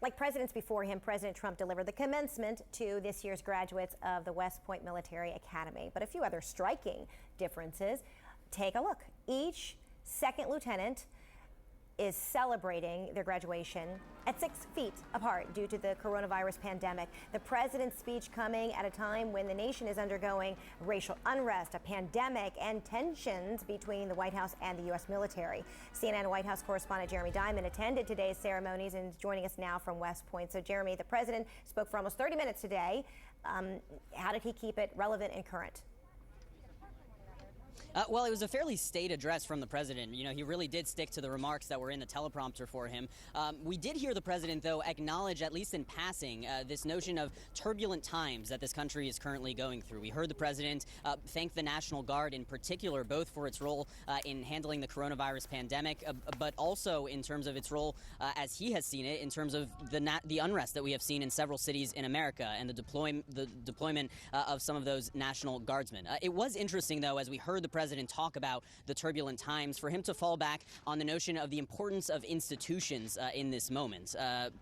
Like presidents before him, President Trump delivered the commencement to this year's graduates of the West Point Military Academy. But a few other striking differences. Take a look. Each second lieutenant is celebrating their graduation at 6 feet apart due to the coronavirus pandemic. The president's speech coming at a time when the nation is undergoing racial unrest, a pandemic, and tensions between the White House and the U.S. military. CNN White House correspondent Jeremy Diamond attended today's ceremonies and is joining us now from West Point. So, Jeremy, the president spoke for almost 30 minutes today. How did he keep it relevant and current? Well, it was a fairly staid address from the president. You know, he really did stick to the remarks that were in the teleprompter for him. We did hear the president, though, acknowledge, at least in passing, this notion of turbulent times that this country is currently going through. We heard the president thank the National Guard in particular, both for its role in handling the coronavirus pandemic, but also in terms of its role, as he has seen it, in terms of the unrest that we have seen in several cities in America and the deployment of some of those National Guardsmen. It was interesting, though, as we heard the president talk about the turbulent times, for him to fall back on the notion of the importance of institutions in this moment,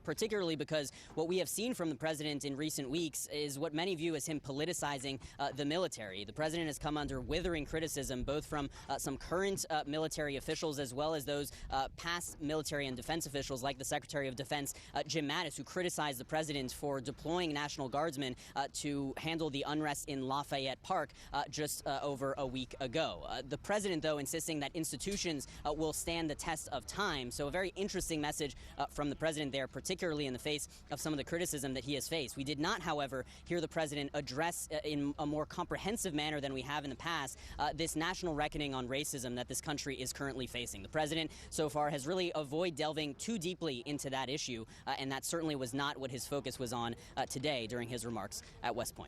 particularly because what we have seen from the president in recent weeks is what many view as him politicizing the military. The president has come under withering criticism, both from some current military officials as well as those past military and defense officials like the Secretary of Defense, Jim Mattis, who criticized the president for deploying National Guardsmen to handle the unrest in Lafayette Park just over a week ago. The president, though, insisting that institutions will stand the test of time. So a very interesting message from the president there, particularly in the face of some of the criticism that he has faced. We did not, however, hear the president address in a more comprehensive manner than we have in the past this national reckoning on racism that this country is currently facing. The president so far has really avoided delving too deeply into that issue, and that certainly was not what his focus was on today during his remarks at West Point.